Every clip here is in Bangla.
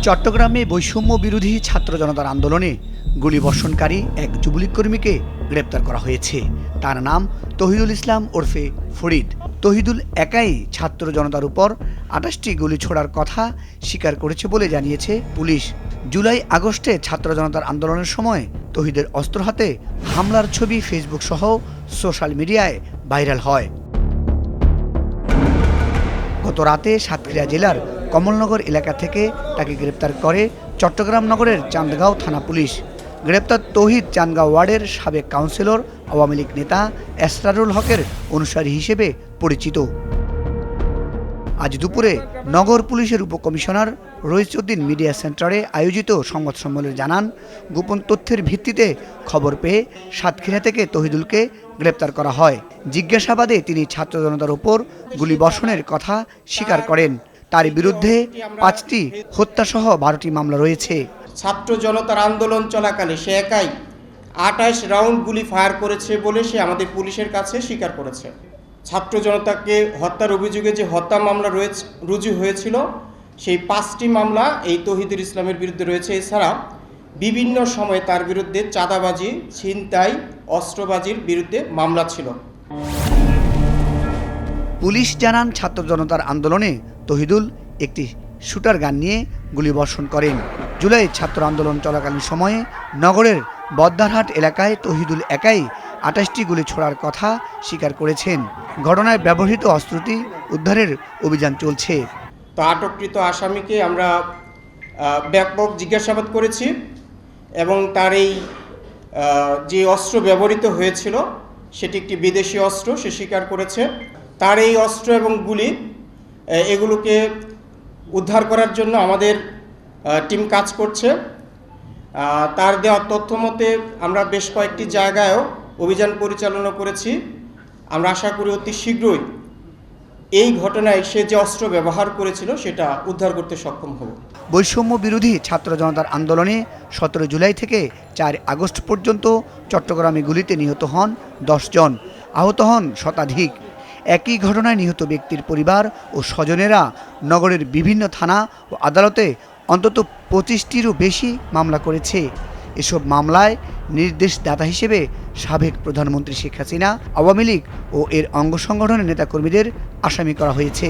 চট্টগ্রামে বৈষম্য বিরোধী ছাত্র জনতার আন্দোলনে গুলিবর্ষণকারী এক যুবলীগ কর্মীকে গ্রেপ্তার করা হয়েছে। তার নাম তহিদুল ইসলাম ওরফে ফরিদ। তহিদুল একাই ছাত্র জনতার উপর ২৮টি গুলি ছোড়ার কথা স্বীকার করেছে বলে জানিয়েছে পুলিশ। জুলাই আগস্টে ছাত্র জনতার আন্দোলনের সময় তহিদের অস্ত্র হাতে হামলার ছবি ফেসবুক সহ সোশ্যাল মিডিয়ায় ভাইরাল হয়। গত রাতে সাতক্ষীরা জেলার কমলনগর এলাকা থেকে তাকে গ্রেপ্তার করে চট্টগ্রাম নগরের চান্দগাঁও থানা পুলিশ। গ্রেপ্তার তৌহিদ চান্দগাঁও ওয়ার্ডের সাবেক কাউন্সিলর, আওয়ামী লীগ নেতা এসরারুল হকের অনুসারী হিসেবে পরিচিত। আজ দুপুরে নগর পুলিশের উপকমিশনার রইসউদ্দিন মিডিয়া সেন্টারে আয়োজিত সংবাদ সম্মেলনে জানান, গোপন তথ্যের ভিত্তিতে খবর পেয়ে সাতক্ষীরা থেকে তহিদুলকে গ্রেপ্তার করা হয়। জিজ্ঞাসাবাদে তিনি ছাত্র জনতার উপর গুলিবর্ষণের কথা স্বীকার করেন। তার বিরুদ্ধে ৫টি হত্যাসহ ১২টি মামলা রয়েছে। ছাত্র জনতার আন্দোলন চলাকালে সে একাই ২৮ রাউন্ড গুলি ফায়ার করেছে বলে সে আমাদের পুলিশের কাছে স্বীকার করেছে। ছাত্র জনতাকে হত্যার অভিযোগে যে হত্যা মামলা রুজু হয়েছিল, সেই ৫টি মামলা এই তহিদুল ইসলামের বিরুদ্ধে রয়েছে। এছাড়া বিভিন্ন সময়ে তার বিরুদ্ধে চাঁদাবাজি, ছিনতাই, অস্ত্রবাজির বিরুদ্ধে মামলা ছিল। পুলিশ জানান, ছাত্র জনতার আন্দোলনে তহিদুল একটি শুটার গান নিয়ে গুলিবর্ষণ করেন। জুলাই ছাত্র আন্দোলন চলাকালীন সময়ে নগরের বদ্দারহাট এলাকায় তহিদুল একাই ২৮টি গুলি ছোড়ার কথা স্বীকার করেছেন। ঘটনায় ব্যবহৃত অস্ত্রটি উদ্ধারের অভিযান চলছে। তো আটককৃত আসামিকে আমরা ব্যাপক জিজ্ঞাসাবাদ করেছি এবং তার এই যে অস্ত্র ব্যবহৃত হয়েছিল সেটি একটি বিদেশি অস্ত্র, সে স্বীকার করেছে। তার এই অস্ত্র এবং গুলি এগুলোকে উদ্ধার করার জন্য আমাদের টিম কাজ করছে। তার দেওয়া তথ্য মতে আমরা বেশ কয়েকটি জায়গায়ও অভিযান পরিচালনা করেছি। আমরা আশা করি অতি শীঘ্রই এই ঘটনায় সে যে অস্ত্র ব্যবহার করেছিল সেটা উদ্ধার করতে সক্ষম হব। বৈষম্য বিরোধী ছাত্র জনতার আন্দোলনে ১৭ জুলাই থেকে ৪ আগস্ট পর্যন্ত চট্টগ্রামে গুলিতে নিহত হন ১০ জন, আহত হন শতাধিক। একই ঘটনায় নিহত ব্যক্তির পরিবার ও স্বজনেরা নগরের বিভিন্ন থানা ও আদালতে অন্তত ২৫টিরও বেশি মামলা করেছে। এসব মামলায় নির্দেশদাতা হিসেবে সাবেক প্রধানমন্ত্রী শেখ হাসিনা, আওয়ামী লীগ ও এর অঙ্গ সংগঠনের নেতাকর্মীদের আসামি করা হয়েছে।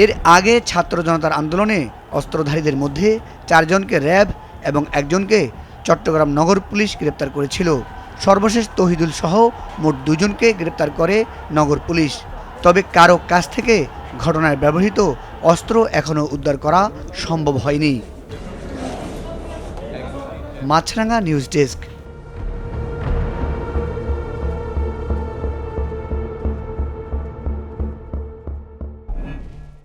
এর আগে ছাত্র জনতার আন্দোলনে অস্ত্রধারীদের মধ্যে ৪ জনকে র্যাব এবং ১ জনকে চট্টগ্রাম নগর পুলিশ গ্রেপ্তার করেছিল। সর্বশেষ তহিদুল সহ মোট ২ জনকে গ্রেপ্তার করে নগর পুলিশ। তবে কারো কাছ থেকে ঘটনায় ব্যবহৃত অস্ত্র এখনও উদ্ধার করা সম্ভব হয়নি। মাছরাঙা নিউজ ডেস্ক।